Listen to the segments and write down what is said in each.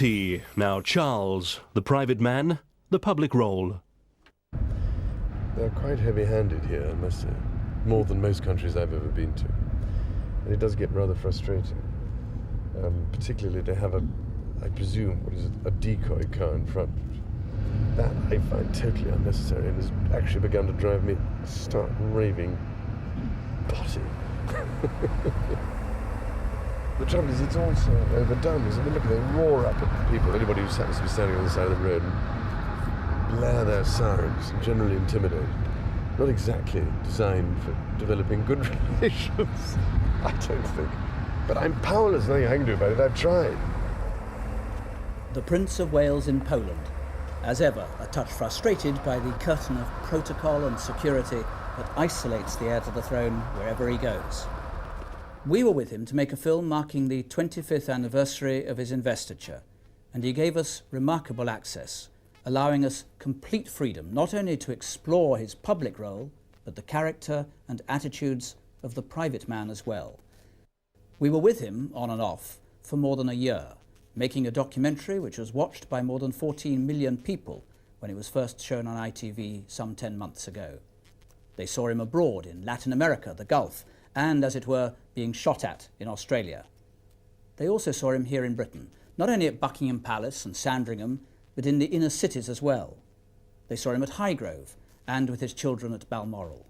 Now Charles, the private man, the public role. They're quite heavy-handed here, I must say. More than most countries I've ever been to. And it does get rather frustrating. Particularly they have I presume, what is it, a decoy car in front. That I find totally unnecessary and has actually begun to drive me stark raving potty. The trouble is, it's also overdone. I mean, look, they roar up at people, anybody who happens to be standing on the side of the road, and blare their sirens and generally intimidate. Not exactly designed for developing good relations, I don't think. But I'm powerless, nothing I can do about it, I've tried. The Prince of Wales in Poland, as ever a touch frustrated by the curtain of protocol and security that isolates the heir to the throne wherever he goes. We were with him to make a film marking the 25th anniversary of his investiture, and he gave us remarkable access, allowing us complete freedom not only to explore his public role, but the character and attitudes of the private man as well. We were with him, on and off, for more than a year, making a documentary which was watched by more than 14 million people when it was first shown on ITV some 10 months ago. They saw him abroad in Latin America, the Gulf, and, as it were, being shot at in Australia. They also saw him here in Britain, not only at Buckingham Palace and Sandringham, but in the inner cities as well. They saw him at Highgrove and with his children at Balmoral.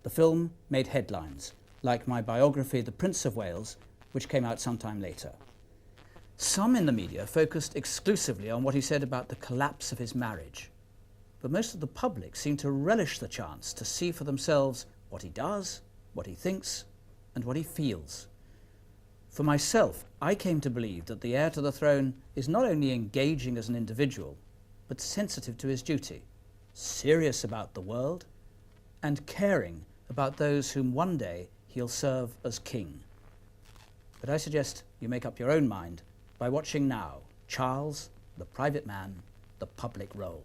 The film made headlines, like my biography, The Prince of Wales, which came out sometime later. Some in the media focused exclusively on what he said about the collapse of his marriage, but most of the public seemed to relish the chance to see for themselves what he does, what he thinks, and what he feels. For myself, I came to believe that the heir to the throne is not only engaging as an individual, but sensitive to his duty, serious about the world, and caring about those whom one day he'll serve as king. But I suggest you make up your own mind by watching now Charles, the private man, the public role.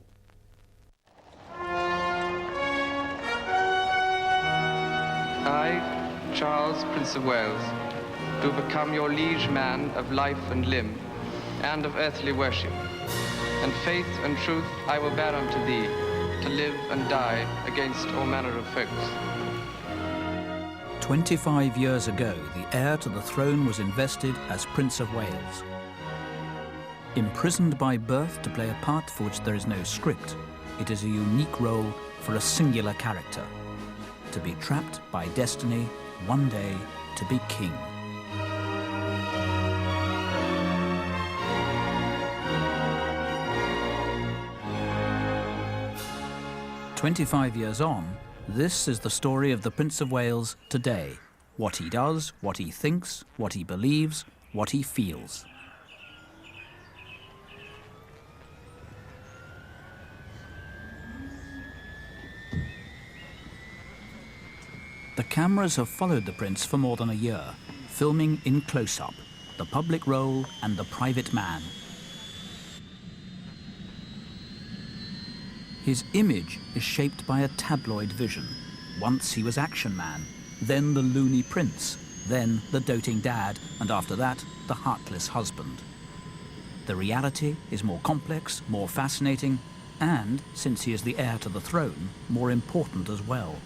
I, Charles, Prince of Wales, do become your liege man of life and limb, and of earthly worship. And faith and truth I will bear unto thee, to live and die against all manner of folks. 25 years ago, the heir to the throne was invested as Prince of Wales. Imprisoned by birth to play a part for which there is no script, it is a unique role for a singular character. To be trapped by destiny, one day to be king. "25 years on, this is the story of the Prince of Wales today. What he does, what he thinks, what he believes, what he feels. The cameras have followed the prince for more than a year, filming in close-up, the public role and the private man. His image is shaped by a tabloid vision. Once he was action man, then the loony prince, then the doting dad, and after that, the heartless husband. The reality is more complex, more fascinating, and, since he is the heir to the throne, more important as well.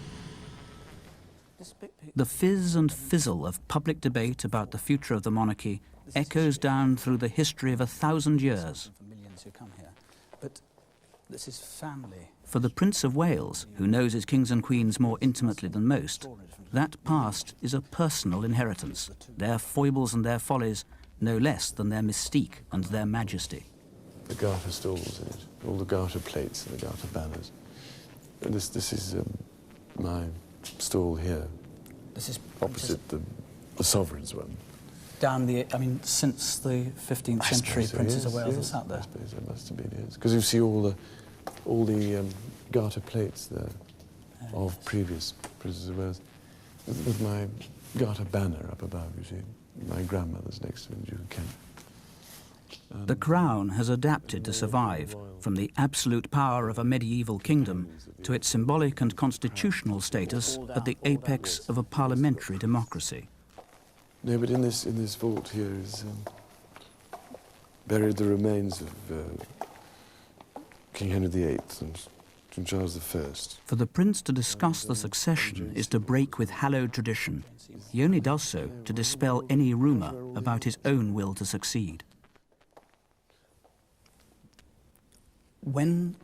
The fizz and fizzle of public debate about the future of the monarchy echoes down through the history of 1,000 years. For the Prince of Wales, who knows his kings and queens more intimately than most, that past is a personal inheritance, their foibles and their follies no less than their mystique and their majesty. The garter stalls in it, all the garter plates and the garter banners. And this is my stall here. This is opposite the sovereign's one. Down the, I mean, since the 15th century, Princes of Wales have sat there. I suppose it must have been, yes. Because you see all the garter plates there of previous Princes of Wales. With my garter banner up above, you see. My grandmother's next to me, Duke of Kent. The crown has adapted to survive, from the absolute power of a medieval kingdom to its symbolic and constitutional status at the apex of a parliamentary democracy. No, but in this vault here is buried the remains of King Henry VIII and King Charles I. For the prince to discuss the succession is to break with hallowed tradition. He only does so to dispel any rumour about his own will to succeed. When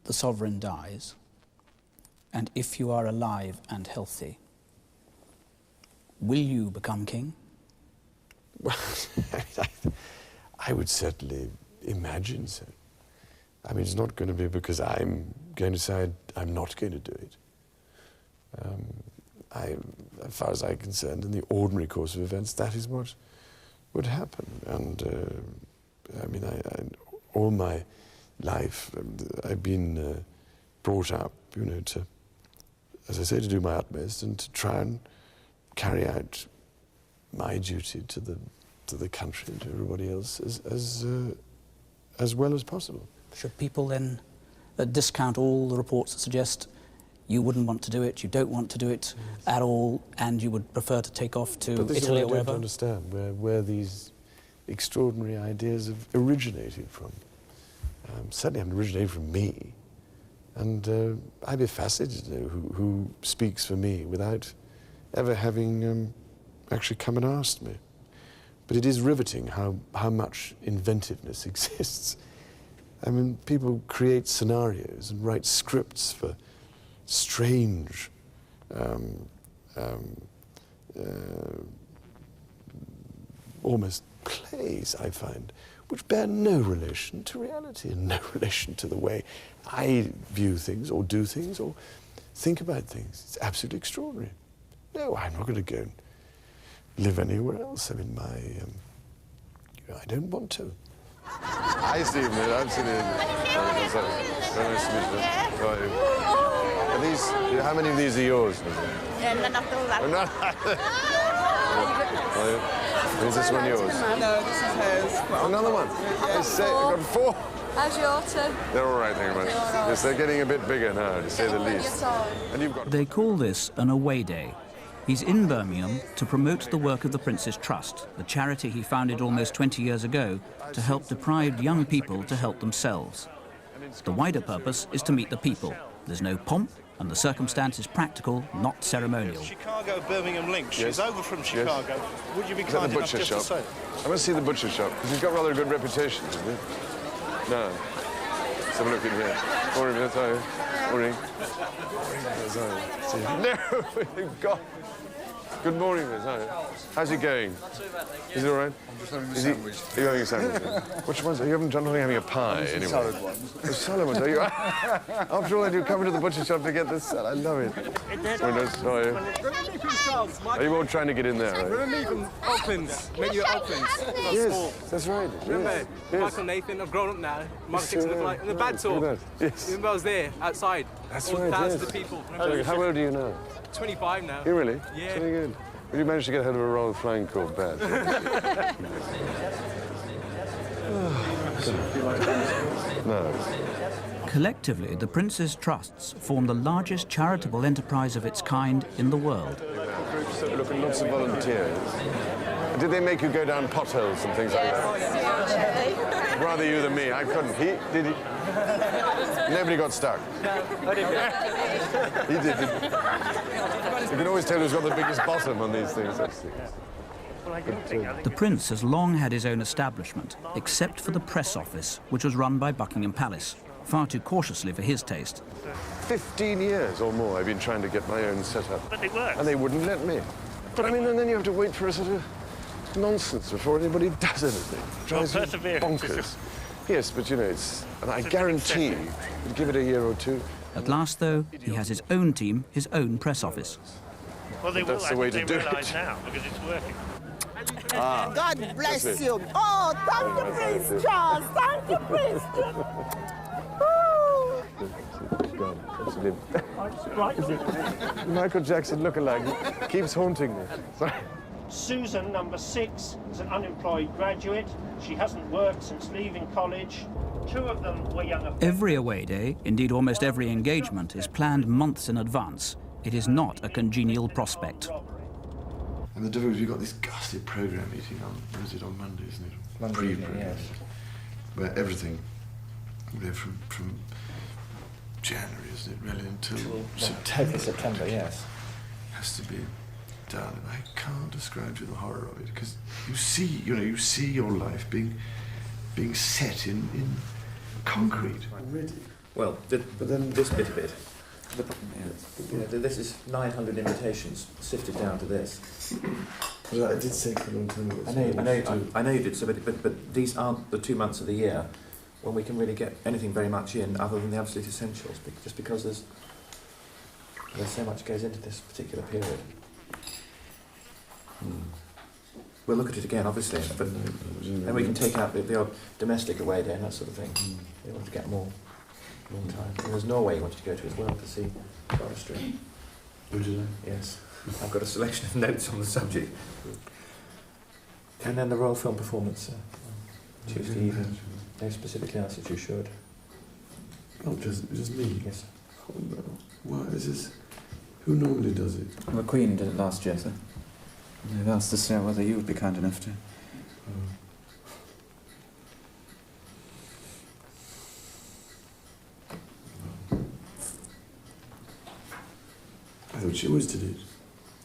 the sovereign dies, and if you are alive and healthy, will you become king? Well, I would certainly imagine so. I mean, it's not going to be because I'm going to decide I'm not going to do it. As far as I'm concerned, in the ordinary course of events, that is what would happen. And I mean, all my life, I've been brought up, you know, to, as I say, to do my utmost and to try and carry out my duty to the country and to everybody else as well as possible. Should people then discount all the reports that suggest you wouldn't want to do it, you don't want to do it at all, and you would prefer to take off to Italy or wherever? I don't understand where these extraordinary ideas have originated from. Certainly haven't originated from me. And I'd be fascinated to know who speaks for me without ever having actually come and asked me. But it is riveting how much inventiveness exists. I mean, people create scenarios and write scripts for strange, almost plays, I find, which bear no relation to reality and no relation to the way I view things or do things or think about things. It's absolutely extraordinary. No, I'm not going to go and live anywhere else. I mean, I don't want to. Hi, Stephen. I'm Stephen. Very nice to meet you. How are you? Are these, how many of these are yours? None of those. Is this one yours? No, this is hers. Another one? I've got 4. How's your two? They're all right, thank you very much. Yes, they're getting a bit bigger now, to say the least. And you've got... They call this an away day. He's in Birmingham to promote the work of the Prince's Trust, the charity he founded almost 20 years ago to help deprived young people to help themselves. The wider purpose is to meet the people. There's no pomp, and the circumstance is practical, not ceremonial. Chicago Birmingham link. She's over from Chicago. Yes. Would you be kind enough just to say? I must see the butcher shop, because he's got rather a good reputation, doesn't he? No. Let's have a look in here. Morning, Miss. How are you? Morning. No, God. Good morning, Miss. How are you? How's it going? Is it all right? I'm just having a sandwich. Are you having a sandwich? Which ones? Are you having a pie anyway? Salad ones. The salad ones, are you? After all, I do come into the butcher shop to get this salad. I love it. Very nice. How are you? Are you all trying to get in there, right? Remember me from Oakland's, met you at Oakland's. Yes, that's right. Remember? Yes. Michael Nathan, I've grown up now. Mark Yes, Dixon looked like, and the bad talk. Look at that. Yes. Remember I was there, outside. That's all right, thousands yes. of people. How old are you now? 25 now. You really? Yeah. Very good. Well, you managed to get ahead of a Royal Flying Corps bad. No. Collectively, the Prince's Trusts form the largest charitable enterprise of its kind in the world. Groups that look at lots of volunteers. Did they make you go down potholes and things like that? Rather you than me. I couldn't. Did he? Nobody got stuck. He did. You can always tell who's got the biggest bottom on these things. The Prince has long had his own establishment, except for the press office, which was run by Buckingham Palace, far too cautiously for his taste. 15 years or more I've been trying to get my own set up. But it works. And they wouldn't let me. But I mean, and then you have to wait for a sort of nonsense before anybody does anything. Drives you bonkers. Yes, but you know, and I guarantee you, give it a year or two. At last, though, he has his own team, his own press office. Well, they That's will. the way I think to they do realise it. now because it's working. God bless That's it. you. Oh, thank you, Prince Charles. Thank you, Prince. Michael Jackson lookalike keeps haunting me. Sorry. Susan, number 6, is an unemployed graduate. She hasn't worked since leaving college. 2 of them were young offenders. Every away day, indeed almost every engagement, is planned months in advance. It is not a congenial prospect. And the difficulty, you've got this ghastly programme meeting on, what is it, on Monday, isn't it? Monday evening, yes. where everything, you know, from January, isn't it, really, until September, yes, has to be done. And I can't describe to you the horror of it, because you see your life being set in concrete already. Well, but then this bit of it. This is 900 invitations sifted down to this. But I did say for a long time ago. I know you did. So, but these aren't the 2 months of the year when we can really get anything very much in, other than the absolute essentials. Just because there's so much goes into this particular period. We'll look at it again, obviously, but then we can take out the odd domestic away day and that sort of thing. We want to get more time. And there's Norway you wanted to go to as well to see forestry. Would you know? Yes. I've got a selection of notes on the subject. And then the Royal Film performance Tuesday evening. They specifically asked that you should. Oh, just me? Yes. Oh no. Why is this? Who normally does it? Well, the Queen did it last year, sir. They've asked us whether you would be kind enough to. I thought she always did it.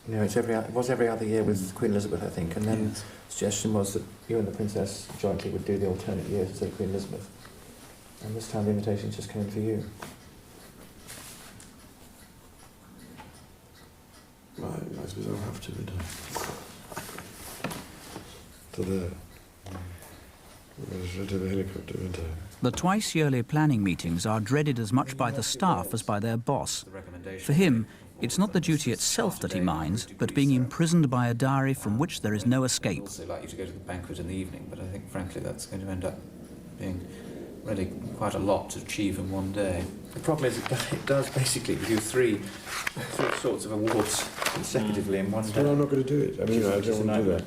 No, it was every other year with Queen Elizabeth, I think, and then the suggestion was that you and the Princess jointly would do the alternate years instead of Queen Elizabeth. And this time the invitations just came in for you. Right, I suppose I'll have to, won't I? To there. I should have a helicopter, won't I? The twice-yearly planning meetings are dreaded as much by the staff as by their boss. For him, it's not the duty itself that he minds, but being imprisoned by a diary from which there is no escape. I'd also like you to go to the banquet in the evening, but I think, frankly, that's going to end up being really quite a lot to achieve in one day. The problem is it does basically do three sorts of awards consecutively in one day. Well, I'm not going to do it. I mean, I don't want to do that.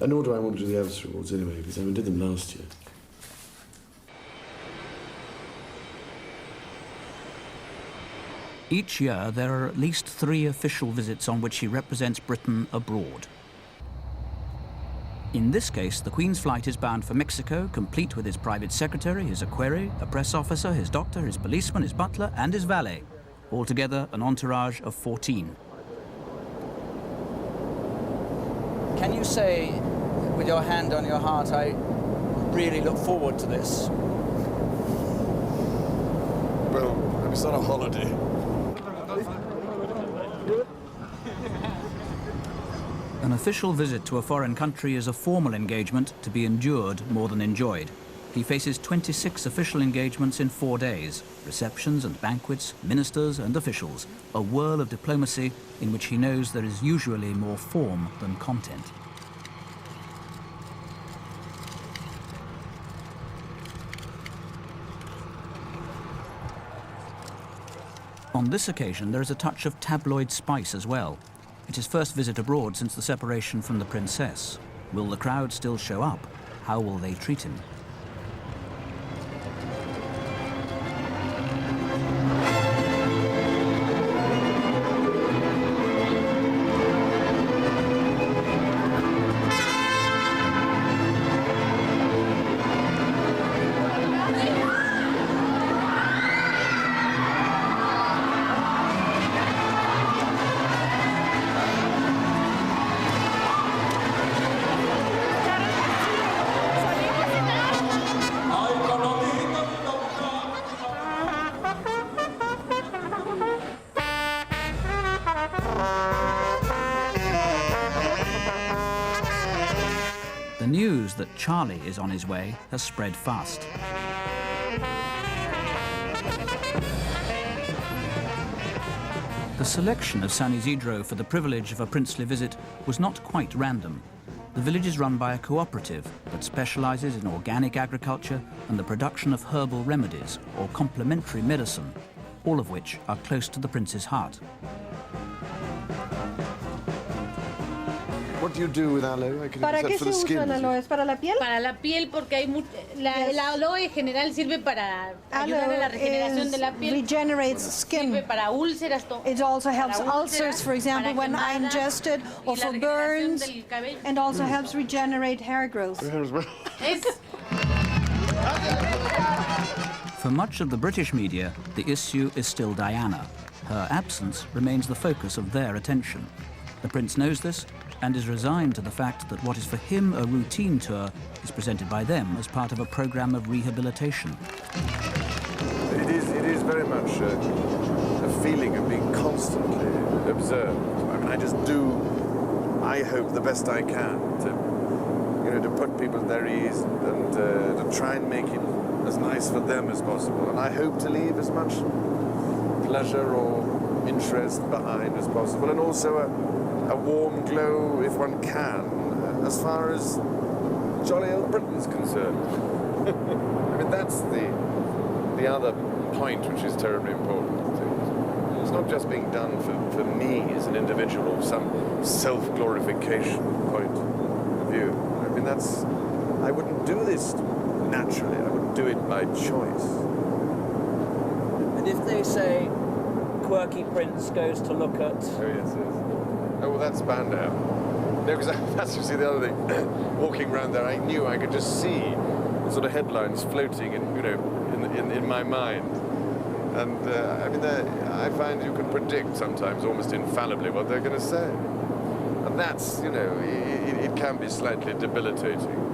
And nor do I want to do the Elvis Awards anyway, because I did them last year. Each year, there are at least 3 official visits on which he represents Britain abroad. In this case, the Queen's flight is bound for Mexico, complete with his private secretary, his equerry, a press officer, his doctor, his policeman, his butler, and his valet. Altogether, an entourage of 14. Can you say, with your hand on your heart, I really look forward to this? Well, it's not a holiday. An official visit to a foreign country is a formal engagement to be endured more than enjoyed. He faces 26 official engagements in 4 days, receptions and banquets, ministers and officials, a whirl of diplomacy in which he knows there is usually more form than content. On this occasion, there is a touch of tabloid spice as well. It's his first visit abroad since the separation from the princess. Will the crowd still show up? How will they treat him? The news that Charlie is on his way has spread fast. The selection of San Isidro for the privilege of a princely visit was not quite random. The village is run by a cooperative that specializes in organic agriculture and the production of herbal remedies or complementary medicine, all of which are close to the prince's heart. What do you do with aloe? ¿Para qué se usa el aloe? ¿Es para la piel? Para la piel, porque hay el aloe en general sirve para ayudar a la regeneración de la piel. Regenerates skin. Sirve para úlceras. It also helps ulcers, for example, when I ingest it, or for burns, and also helps regenerate hair growth. Es For much of the British media, the issue is still Diana. Her absence remains the focus of their attention. The Prince knows this and is resigned to the fact that what is for him a routine tour is presented by them as part of a program of rehabilitation. It is very much a feeling of being constantly observed. I mean, I just do, I hope, the best I can to put people at their ease and to try and make it as nice for them as possible. And I hope to leave as much pleasure or interest behind as possible, and also a warm glow, if one can, as far as jolly old Britain's concerned. I mean, that's the other point which is terribly important. It's not just being done for me as an individual or some self-glorification point of view. I mean, I wouldn't do this naturally. I wouldn't do it by choice. And if they say quirky Prince goes to look at... Oh, yes. Oh, well, that's Spandau. No, because that's, you see, the other thing. Walking around there, I knew I could just see sort of headlines floating in my mind. And, I mean, I find you can predict sometimes, almost infallibly, what they're going to say. And that's, it can be slightly debilitating.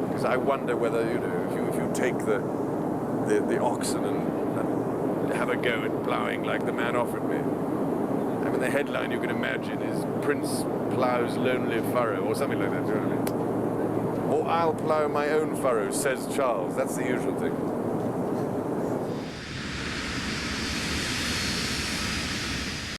Because I wonder whether, if you take the oxen and have a go at ploughing like the man offered me. I mean, the headline you can imagine is Prince ploughs lonely furrow, or something like that, do you know what I mean? Or I'll plough my own furrow, says Charles. That's the usual thing.